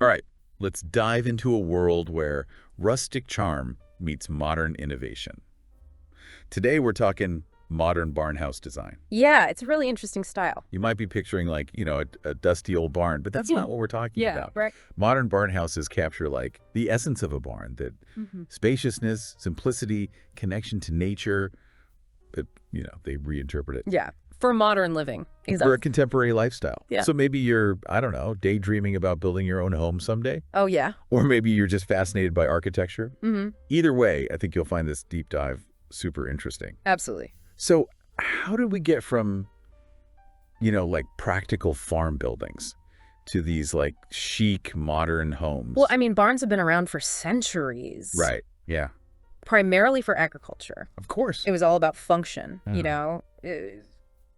All right, let's dive into a world where rustic charm meets modern innovation. Today we're talking modern barnhouse design. Yeah, it's a really interesting style. You might be picturing like, a dusty old barn, but that's not what we're talking Yeah, about. right. Modern barnhouses capture like the essence of a barn, that spaciousness, simplicity, connection to nature, but, they reinterpret it Yeah, for modern living. for a contemporary lifestyle. Yeah. So maybe you're, I don't know, daydreaming about building your own home someday. Oh, yeah. Or maybe you're just fascinated by architecture. Mm-hmm. Either way, I think you'll find this deep dive super interesting. Absolutely. So how did we get from, like practical farm buildings to these like chic modern homes? Well, I mean, barns have been around for centuries. Right. Yeah. Primarily for agriculture. Of course. It was all about function, Yeah.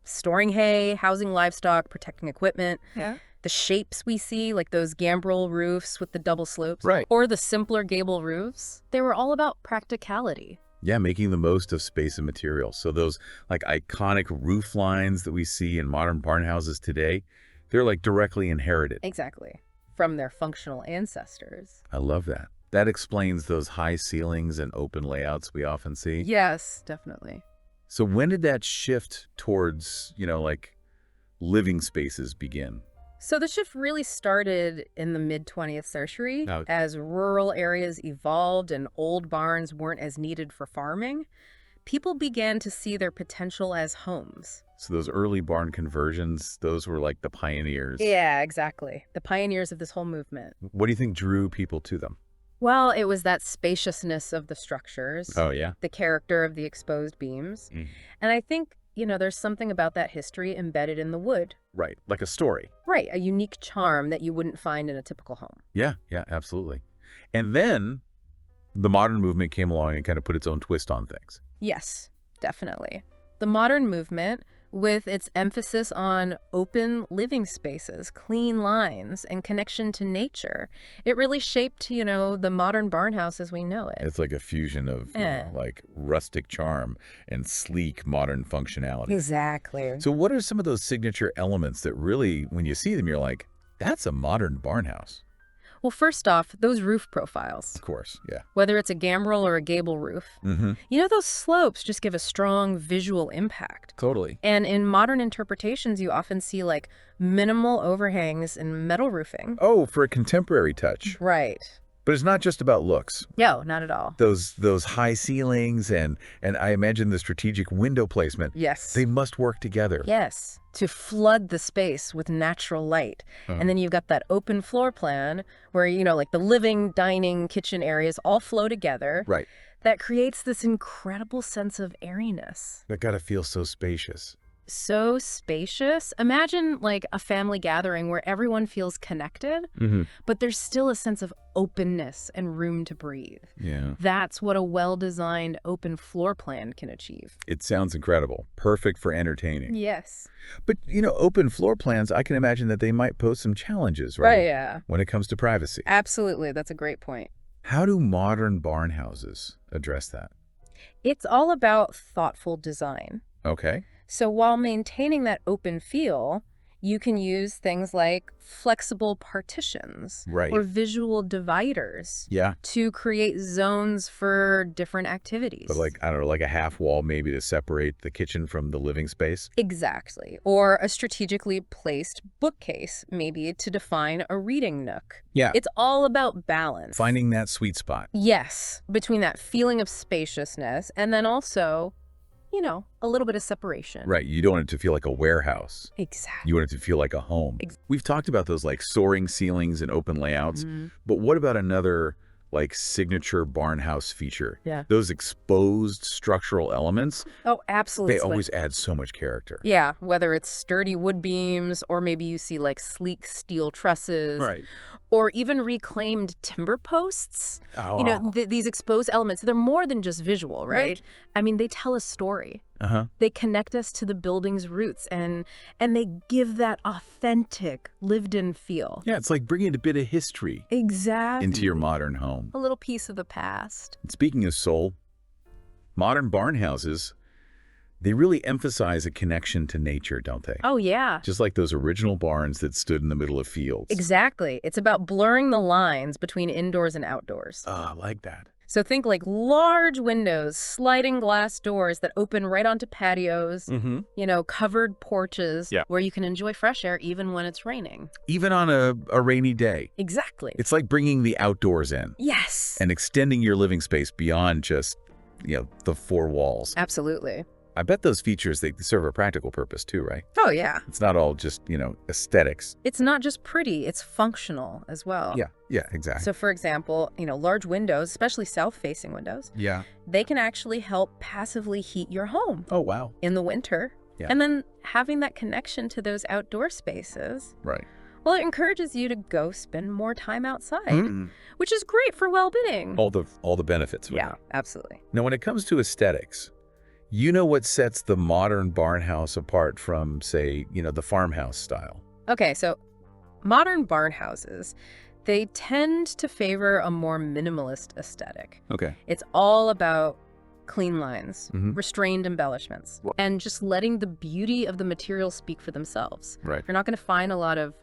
storing hay, housing livestock, protecting equipment. Yeah. The shapes we see, like those gambrel roofs with the double slopes. Right. Or the simpler gable roofs, they were all about practicality. Yeah, making the most of space and material. So those like iconic roof lines that we see in modern barn houses today, they're like directly inherited. Exactly. From their functional ancestors. I love that. That explains those high ceilings and open layouts we often see. Yes, definitely. So when did that shift towards, like living spaces begin? So the shift really started in the mid-20th century Now- as rural areas evolved and old barns weren't as needed for farming. People began to see their potential as homes. So those early barn conversions, those were like the pioneers. Yeah, exactly. The pioneers of this whole movement. What do you think drew people to them? Well, it was that spaciousness of the structures, Oh, yeah? the character of the exposed beams. Mm. And I think, there's something about that history embedded in the wood. Right. Like a story. Right, a unique charm that you wouldn't find in a typical home. Yeah, absolutely. And then the modern movement came along and kind of put its own twist on things. Yes, definitely. The modern movement, with its emphasis on open living spaces, clean lines, and connection to nature, it really shaped, the modern barn house as we know it. It's like a fusion of like rustic charm and sleek modern functionality. Exactly. So what are some of those signature elements that really, when you see them, you're like, that's a modern barn house? Well, first off, those roof profiles, Of course, yeah. whether it's a gambrel or a gable roof, Mm-hmm. those slopes just give a strong visual impact. Totally. And in modern interpretations, you often see like minimal overhangs and metal roofing. Oh, for a contemporary touch. Right. But it's not just about looks. No, not at all. Those high ceilings and I imagine the strategic window placement, Yes. they must work together. Yes, to flood the space with natural light. And then you've got that open floor plan where, like the living, dining, kitchen areas all flow together. Right. That creates this incredible sense of airiness. That gotta feel so spacious. So spacious. Imagine like a family gathering where everyone feels connected, Mm-hmm. but there's still a sense of openness and room to breathe. Yeah. That's what a well-designed open floor plan can achieve. It sounds incredible. Perfect for entertaining. Yes. But, open floor plans, I can imagine that they might pose some challenges, right? Yeah. When it comes to privacy. Absolutely. That's a great point. How do modern barn houses address that? It's all about thoughtful design. Okay. So while maintaining that open feel, you can use things like flexible partitions Right. or visual dividers Yeah. to create zones for different activities. But like, I don't know, like a half wall maybe to separate the kitchen from the living space. Exactly. Or a strategically placed bookcase, maybe to define a reading nook. Yeah. It's all about balance. Finding that sweet spot. Yes, between that feeling of spaciousness and then also, a little bit of separation. Right. You don't want it to feel like a warehouse. Exactly. You want it to feel like a home. We've talked about those like soaring ceilings and open layouts, but what about another like signature barn house feature? Yeah. Those exposed structural elements, Oh, absolutely. they always add so much character. Yeah, whether it's sturdy wood beams or maybe you see like sleek steel trusses. Right. Or even reclaimed timber posts. Oh, These exposed elements, they're more than just visual, right? I mean, they tell a story. uh-huh. They connect us to the building's roots and they give that authentic, lived-in feel. Yeah, it's like bringing a bit of history Exactly. into your modern home. A little piece of the past. And speaking of soul, modern barn houses, They really emphasize a connection to nature, don't they? Oh, yeah. Just like those original barns that stood in the middle of fields. Exactly. It's about blurring the lines between indoors and outdoors. Oh, I like that. So think like large windows, sliding glass doors that open right onto patios, covered porches where you can enjoy fresh air even when it's raining. Even on a rainy day. Exactly. It's like bringing the outdoors in. Yes. And extending your living space beyond just, the four walls. Absolutely. I bet those features, they serve a practical purpose too, right? Oh, yeah. It's not all just, aesthetics. It's not just pretty, it's functional as well. Yeah, exactly. So, for example, large windows, especially south-facing windows, they can actually help passively heat your home. Oh, wow. In the winter. Yeah. And then having that connection to those outdoor spaces. Right. Well, it encourages you to go spend more time outside, which is great for well-being. All the benefits. Yeah, absolutely. Now, when it comes to aesthetics, what sets the modern barn house apart from, say, the farmhouse style? Okay, so modern barn houses, they tend to favor a more minimalist aesthetic. Okay. It's all about clean lines, restrained embellishments, and just letting the beauty of the materials speak for themselves. Right. You're not going to find a lot of,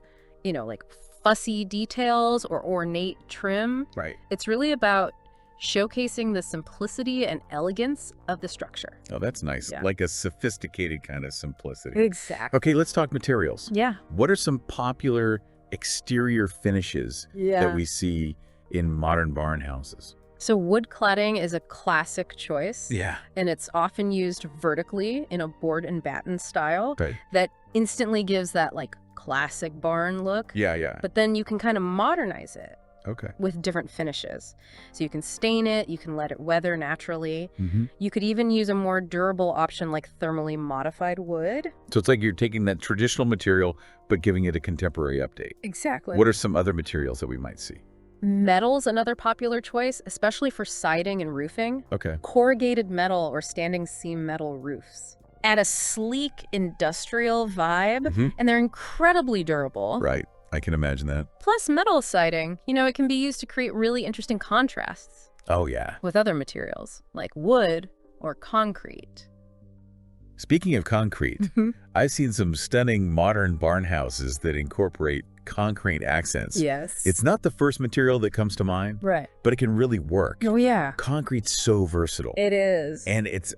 like fussy details or ornate trim. Right. It's really about showcasing the simplicity and elegance of the structure. Oh, that's nice. Yeah. Like a sophisticated kind of simplicity. Exactly. Okay, let's talk materials. Yeah. What are some popular exterior finishes that we see in modern barn houses? So wood cladding is a classic choice. Yeah. And it's often used vertically in a board and batten style Right. that instantly gives that like classic barn look. Yeah. But then you can kind of modernize it. Okay. With different finishes. So you can stain it, you can let it weather naturally. You could even use a more durable option like thermally modified wood. So it's like you're taking that traditional material, but giving it a contemporary update. Exactly. What are some other materials that we might see? Metal's another popular choice, especially for siding and roofing. Okay. Corrugated metal or standing seam metal roofs add a sleek industrial vibe, and they're incredibly durable. Right. I can imagine that. Plus metal siding, it can be used to create really interesting contrasts. Oh, yeah. With other materials, like wood or concrete. Speaking of concrete, I've seen some stunning modern barn houses that incorporate concrete accents. Yes. It's not the first material that comes to mind, right, but it can really work. Oh, yeah. Concrete's so versatile. It is. And it's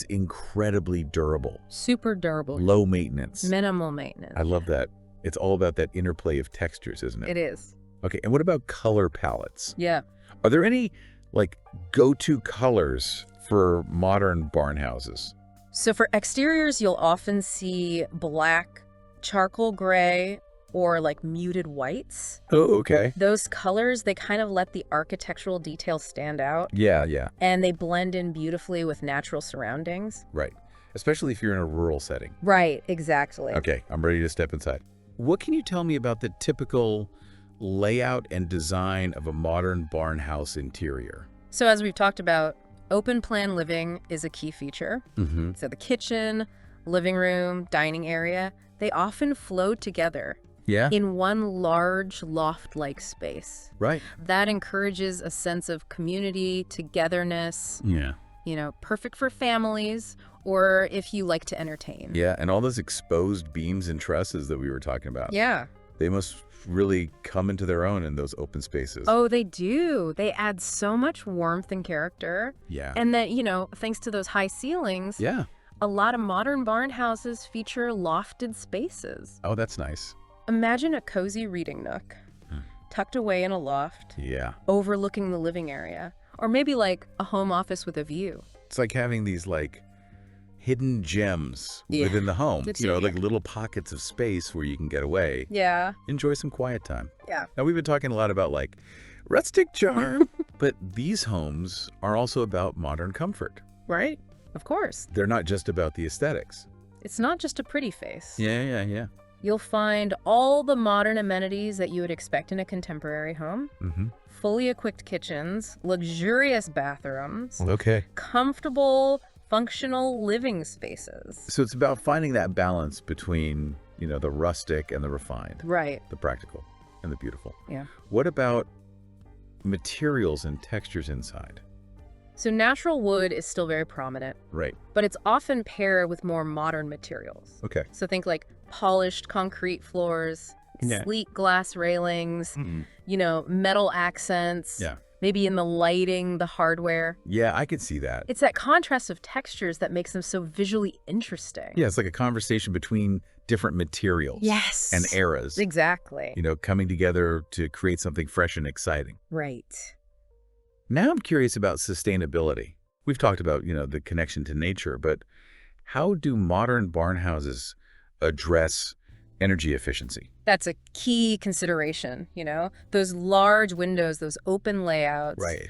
incredibly durable. Super durable. Low maintenance. Minimal maintenance. I love that. It's all about that interplay of textures, isn't it? It is. Okay, and what about color palettes? Yeah. Are there any, go-to colors for modern barn houses? So for exteriors, you'll often see black, charcoal gray, or muted whites. Oh, okay. Those colors, they kind of let the architectural details stand out. Yeah. And they blend in beautifully with natural surroundings. Right. Especially if you're in a rural setting. Right, exactly. Okay, I'm ready to step inside. What can you tell me about the typical layout and design of a modern barn house interior? So as we've talked about, open plan living is a key feature. So the kitchen, living room, dining area, they often flow together in one large loft-like space. Right. That encourages a sense of community, togetherness. Yeah. Perfect for families or if you like to entertain. Yeah, and all those exposed beams and trusses that we were talking about. Yeah. They must really come into their own in those open spaces. Oh, they do. They add so much warmth and character. Yeah. And that, thanks to those high ceilings, a lot of modern barn houses feature lofted spaces. Oh, that's nice. Imagine a cozy reading nook tucked away in a loft. Yeah. Overlooking the living area. Or maybe a home office with a view. It's like having these hidden gems within the home. Little pockets of space where you can get away. Yeah. Enjoy some quiet time. Yeah. Now, we've been talking a lot about rustic charm, but these homes are also about modern comfort. Right. Of course. They're not just about the aesthetics. It's not just a pretty face. Yeah. You'll find all the modern amenities that you would expect in a contemporary home. Fully equipped kitchens, luxurious bathrooms, comfortable, functional living spaces. So it's about finding that balance between, the rustic and the refined. Right. The practical and the beautiful. Yeah. What about materials and textures inside? So natural wood is still very prominent, Right. but it's often paired with more modern materials. Okay. So think like polished concrete floors, Yeah. sleek glass railings, metal accents, Yeah. maybe in the lighting, the hardware. Yeah, I could see that. It's that contrast of textures that makes them so visually interesting. Yeah, it's like a conversation between different materials. Yes. And eras. Exactly. Coming together to create something fresh and exciting. Right. Now I'm curious about sustainability. We've talked about, the connection to nature, but how do modern barn houses address energy efficiency? That's a key consideration, those large windows, those open layouts. Right.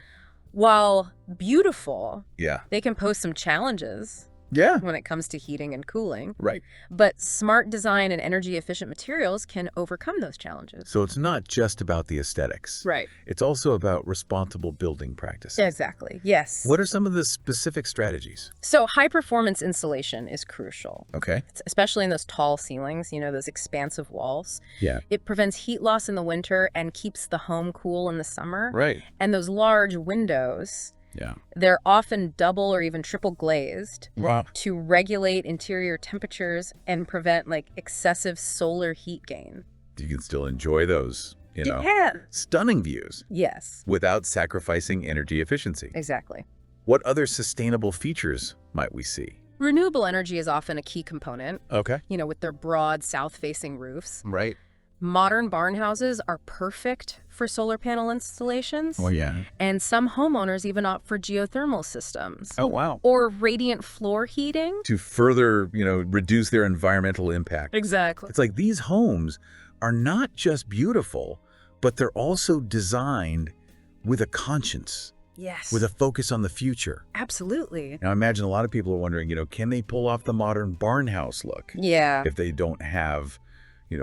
While beautiful, Yeah. they can pose some challenges Yeah. when it comes to heating and cooling. Right. But smart design and energy efficient materials can overcome those challenges. So it's not just about the aesthetics. Right. It's also about responsible building practices. Exactly. Yes. What are some of the specific strategies? So high performance insulation is crucial, Okay. especially in those tall ceilings, those expansive walls. Yeah. It prevents heat loss in the winter and keeps the home cool in the summer. Right. And those large windows, Yeah. they're often double or even triple glazed Wow. to regulate interior temperatures and prevent excessive solar heat gain. You can still enjoy those, Yeah. stunning views Yes, without sacrificing energy efficiency. exactly. What other sustainable features might we see? Renewable energy is often a key component, Okay. with their broad south-facing roofs. Right. Modern barn houses are perfect for solar panel installations. Oh, yeah. And some homeowners even opt for geothermal systems. Oh, wow. Or radiant floor heating. To further, reduce their environmental impact. Exactly. It's like these homes are not just beautiful, but they're also designed with a conscience, Yes. with a focus on the future. Absolutely. Now, I imagine a lot of people are wondering, can they pull off the modern barn house look Yeah. if they don't have,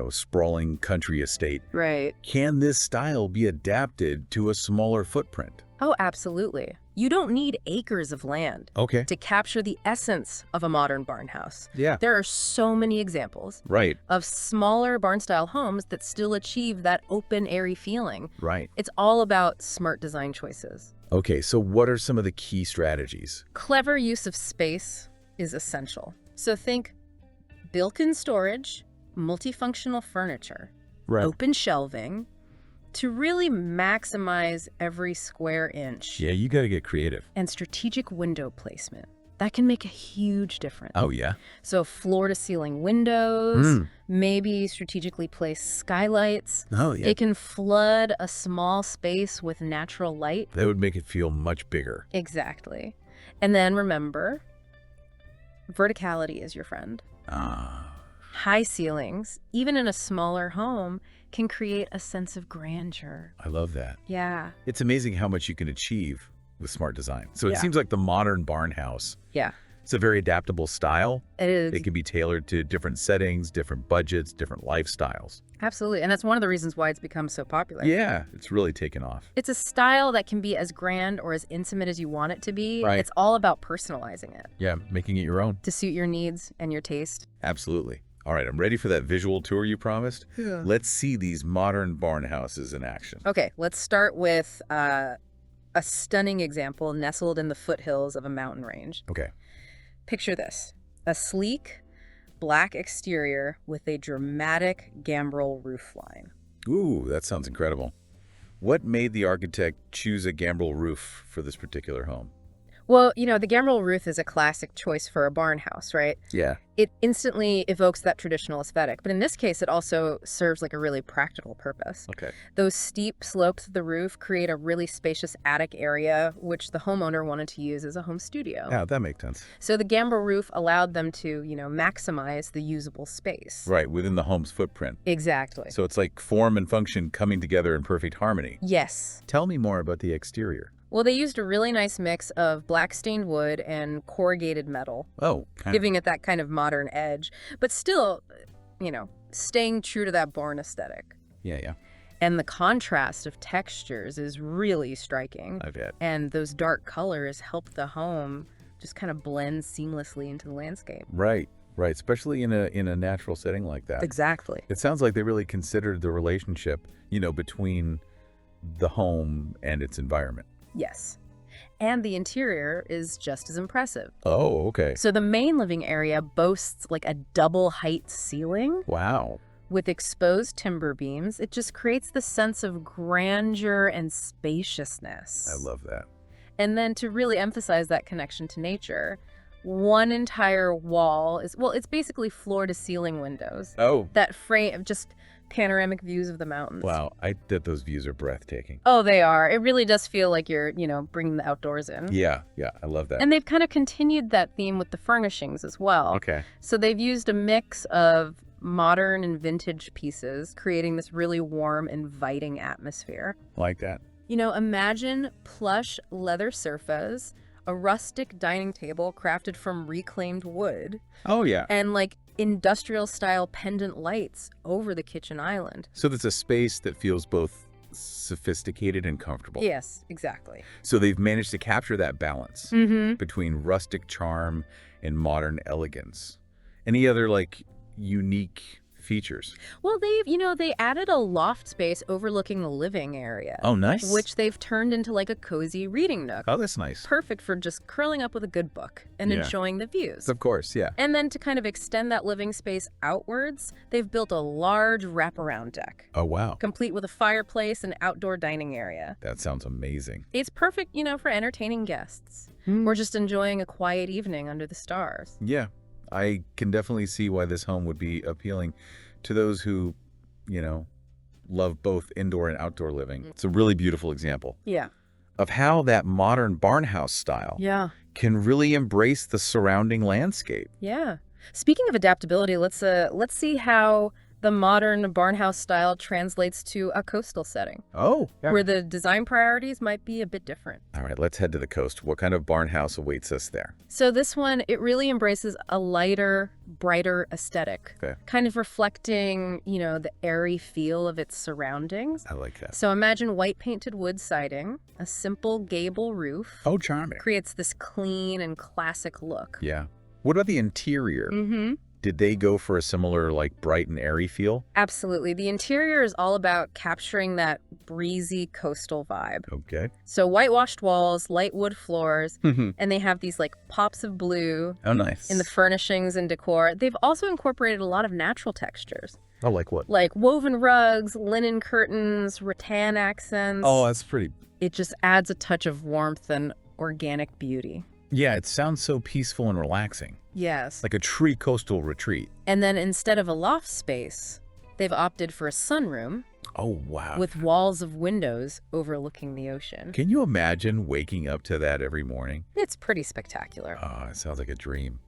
sprawling country estate? Right. Can this style be adapted to a smaller footprint? Oh, absolutely. You don't need acres of land Okay. to capture the essence of a modern barn house. Yeah. There are so many examples Right. of smaller barn-style homes that still achieve that open, airy feeling. Right. It's all about smart design choices. Okay, so what are some of the key strategies? Clever use of space is essential. So think built-in storage, multifunctional furniture, Right. open shelving, to really maximize every square inch. Yeah, you got to get creative. And strategic window placement. That can make a huge difference. Oh, yeah. So floor-to-ceiling windows, Mm. maybe strategically placed skylights. Oh, yeah. It can flood a small space with natural light. That would make it feel much bigger. Exactly. And then remember, verticality is your friend. Ah. High ceilings, even in a smaller home, can create a sense of grandeur. I love that. Yeah. It's amazing how much you can achieve with smart design. So it Yeah. seems like the modern barn house, Yeah. it's a very adaptable style. It is. It can be tailored to different settings, different budgets, different lifestyles. Absolutely. And that's one of the reasons why it's become so popular. Yeah, it's really taken off. It's a style that can be as grand or as intimate as you want it to be. Right. It's all about personalizing it Yeah, making it your own. to suit your needs and your taste. Absolutely. All right, I'm ready for that visual tour you promised. Yeah. Let's see these modern barn houses in action. Okay, let's start with a stunning example nestled in the foothills of a mountain range. Okay. Picture this: a sleek, black exterior with a dramatic gambrel roofline. Ooh, that sounds incredible. What made the architect choose a gambrel roof for this particular home? Well, the gambrel roof is a classic choice for a barn house, right? Yeah. It instantly evokes that traditional aesthetic, but in this case, it also serves like a really practical purpose. Okay. Those steep slopes of the roof create a really spacious attic area, which the homeowner wanted to use as a home studio. Yeah, that makes sense. So the gambrel roof allowed them to, maximize the usable space. Right, within the home's footprint. Exactly. So it's like form and function coming together in perfect harmony. Yes. Tell me more about the exterior. Well, they used a really nice mix of black stained wood and corrugated metal, Oh, giving it that kind of modern edge, but still, staying true to that barn aesthetic. yeah, And the contrast of textures is really striking. I bet. And those dark colors help the home just kind of blend seamlessly into the landscape. Right, especially in a natural setting like that. Exactly. It sounds like they really considered the relationship, between the home and its environment. Yes. And the interior is just as impressive. Oh, okay. So the main living area boasts like a double height ceiling Wow. with exposed timber beams. It just creates the sense of grandeur and spaciousness. I love that. And then to really emphasize that connection to nature, one entire wall is, well, it's basically floor to ceiling windows Oh, that frame just panoramic views of the mountains. wow. I bet those views are breathtaking. Oh, they are. It really does feel like you're, bringing the outdoors in. Yeah, I love that. And they've kind of continued that theme with the furnishings as well. Okay. So they've used a mix of modern and vintage pieces, creating this really warm, inviting atmosphere. Like that. Imagine plush leather sofas, a rustic dining table crafted from reclaimed wood, Oh, yeah. and like industrial style pendant lights over the kitchen island. So there's a space that feels both sophisticated and comfortable. Yes, exactly. So they've managed to capture that balance Mm-hmm. between rustic charm and modern elegance. Any other, unique features? Well, they added a loft space overlooking the living area. Oh, nice. Which they've turned into like a cozy reading nook. Oh, that's nice. Perfect for just curling up with a good book and Yeah. enjoying the views. Of course, yeah. And then to kind of extend that living space outwards, they've built a large wraparound deck, Oh, wow. complete with a fireplace and outdoor dining area. That sounds amazing. It's perfect, for entertaining guests or just enjoying a quiet evening under the stars. Yeah, I can definitely see why this home would be appealing to those who, love both indoor and outdoor living. It's a really beautiful example Yeah. of how that modern barnhouse style Yeah. can really embrace the surrounding landscape. Yeah. Speaking of adaptability, let's see how the modern barnhouse style translates to a coastal setting, Oh, yeah. where the design priorities might be a bit different. All right, let's head to the coast. What kind of barnhouse awaits us there? So this one, it really embraces a lighter, brighter aesthetic, Okay. kind of reflecting, the airy feel of its surroundings. I like that. So imagine white painted wood siding, a simple gable roof, Oh, charming. creates this clean and classic look. Yeah. What about the interior? Mm-hmm. Did they go for a similar, bright and airy feel? Absolutely. The interior is all about capturing that breezy coastal vibe. Okay. So whitewashed walls, light wood floors, Oh, and they have these pops of blue nice. in the furnishings and decor. They've also incorporated a lot of natural textures, Oh, like what? like woven rugs, linen curtains, rattan accents. Oh, that's pretty. It just adds a touch of warmth and organic beauty. Yeah, it sounds so peaceful and relaxing. Yes. Like a tree coastal retreat. And then instead of a loft space, they've opted for a sunroom Oh, wow. with walls of windows overlooking the ocean. Can you imagine waking up to that every morning? It's pretty spectacular. Oh, it sounds like a dream.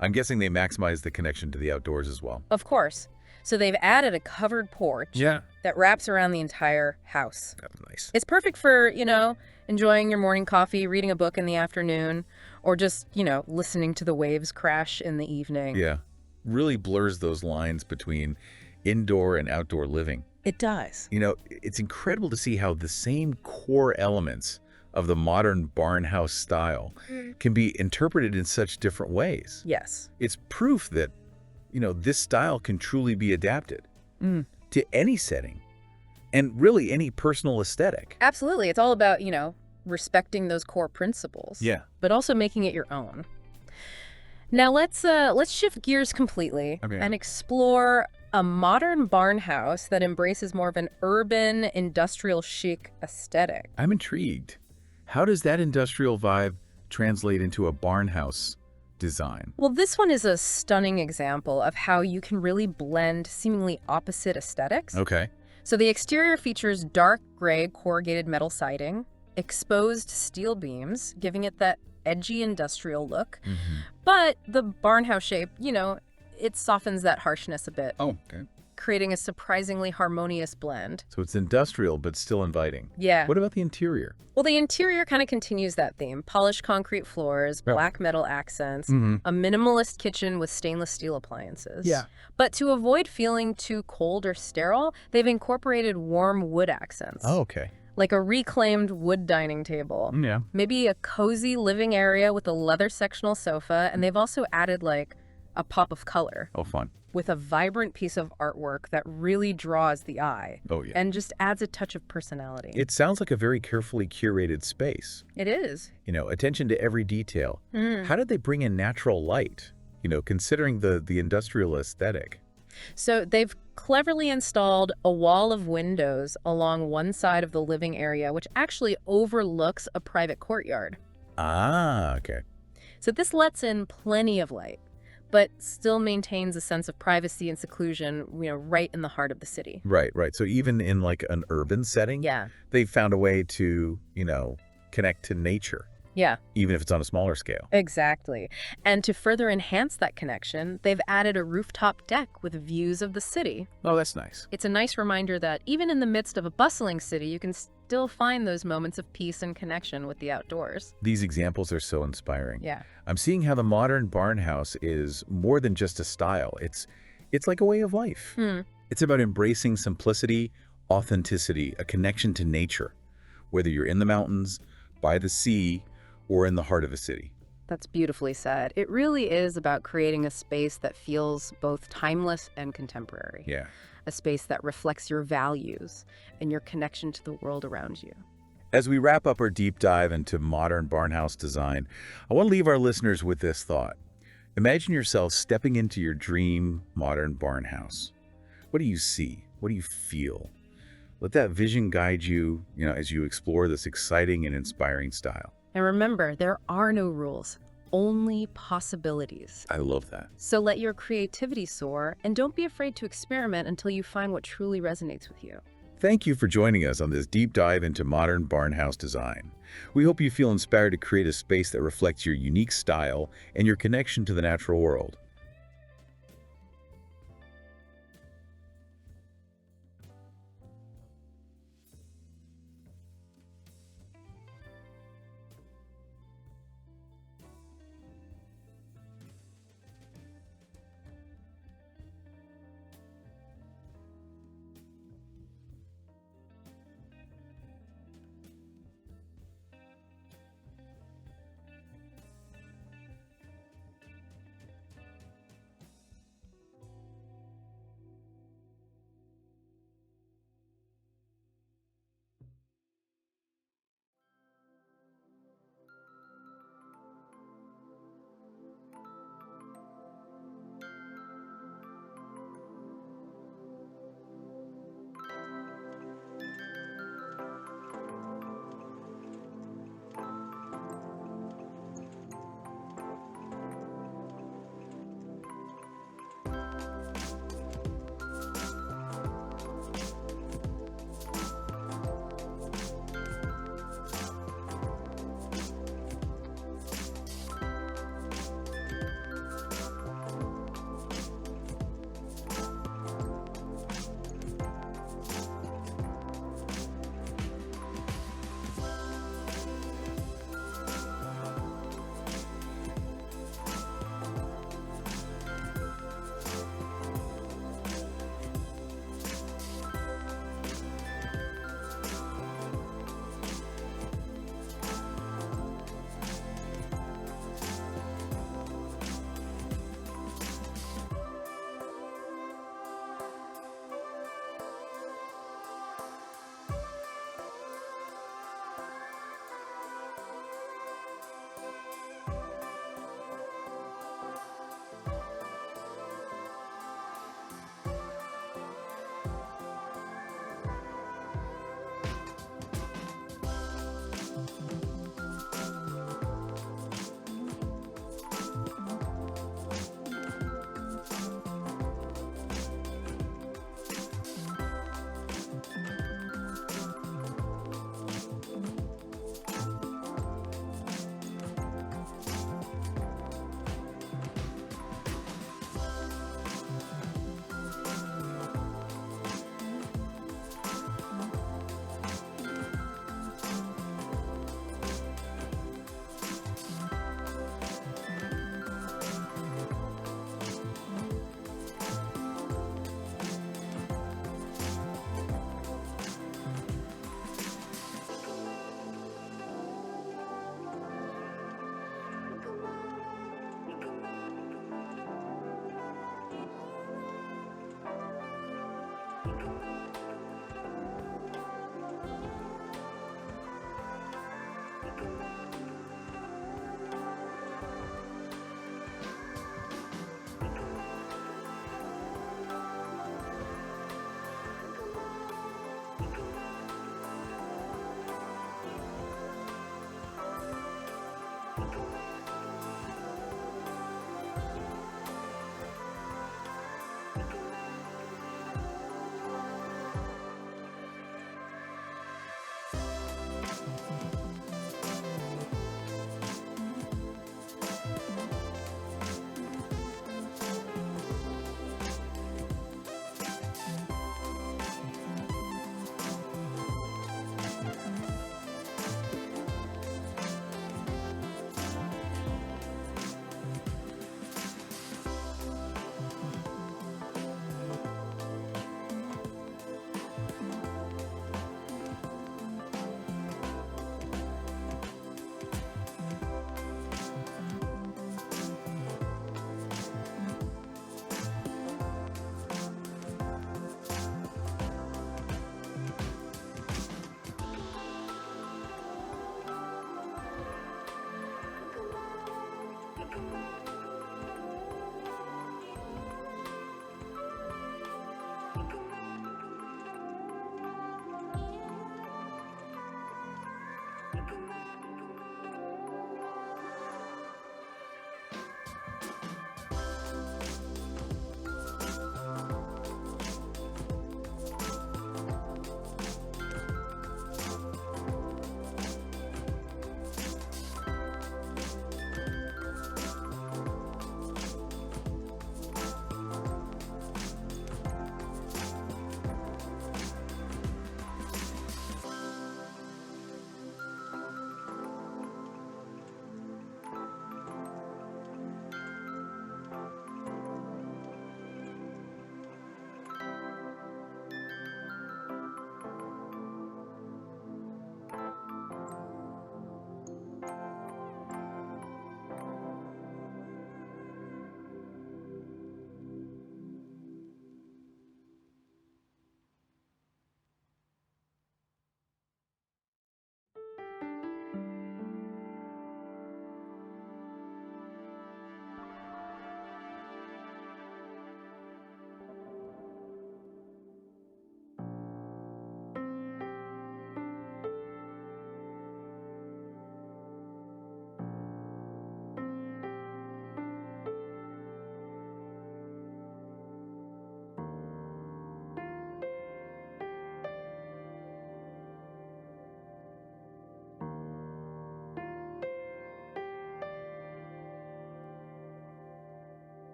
I'm guessing they maximize the connection to the outdoors as well. Of course. So they've added a covered porch that wraps around the entire house. That's nice. It's perfect for, enjoying your morning coffee, reading a book in the afternoon, or just, listening to the waves crash in the evening. Yeah. Really blurs those lines between indoor and outdoor living. It does. It's incredible to see how the same core elements of the modern barnhouse style can be interpreted in such different ways. Yes. It's proof that, this style can truly be adapted to any setting and really any personal aesthetic. Absolutely. It's all about, respecting those core principles. Yeah. But also making it your own. Now let's shift gears completely Okay. and explore a modern barn house that embraces more of an urban, industrial chic aesthetic. I'm intrigued. How does that industrial vibe translate into a barnhouse design? Well, this one is a stunning example of how you can really blend seemingly opposite aesthetics. Okay. So the exterior features dark gray corrugated metal siding, exposed steel beams, giving it that edgy industrial look. But the barn house shape, it softens that harshness a bit, Oh, okay. creating a surprisingly harmonious blend. So it's industrial, but still inviting. Yeah. What about the interior? Well, the interior kind of continues that theme. Polished concrete floors, Yeah. black metal accents, Mm-hmm. a minimalist kitchen with stainless steel appliances. Yeah. But to avoid feeling too cold or sterile, they've incorporated warm wood accents. Oh, okay. Like a reclaimed wood dining table. Yeah. Maybe a cozy living area with a leather sectional sofa, and they've also added a pop of color, Oh, fun. with a vibrant piece of artwork that really draws the eye Oh, yeah. and just adds a touch of personality. It sounds like a very carefully curated space. It is. Attention to every detail. Mm. How did they bring in natural light, considering the industrial aesthetic? So they've cleverly installed a wall of windows along one side of the living area, which actually overlooks a private courtyard. Ah, okay. So this lets in plenty of light, but still maintains a sense of privacy and seclusion, right in the heart of the city. Right, right. So even in like an urban setting, Yeah. they found a way to, connect to nature, Yeah, even if it's on a smaller scale. exactly. And to further enhance that connection, they've added a rooftop deck with views of the city. Oh, that's nice. It's a nice reminder that even in the midst of a bustling city, you can still find those moments of peace and connection with the outdoors. These examples are so inspiring. Yeah. I'm seeing how the modern barn house is more than just a style. It's like a way of life. It's about embracing simplicity, authenticity, a connection to nature, whether you're in the mountains, by the sea, or in the heart of a city. That's beautifully said. It really is about creating a space that feels both timeless and contemporary. Yeah. A space that reflects your values and your connection to the world around you. As we wrap up our deep dive into modern barnhouse design, I want to leave our listeners with this thought. Imagine yourself stepping into your dream modern barnhouse. What do you see? What do you feel? Let that vision guide you, as you explore this exciting and inspiring style. And remember, there are no rules, only possibilities. I love that. So let your creativity soar and don't be afraid to experiment until you find what truly resonates with you. Thank you for joining us on this deep dive into modern barnhouse design. We hope you feel inspired to create a space that reflects your unique style and your connection to the natural world. you.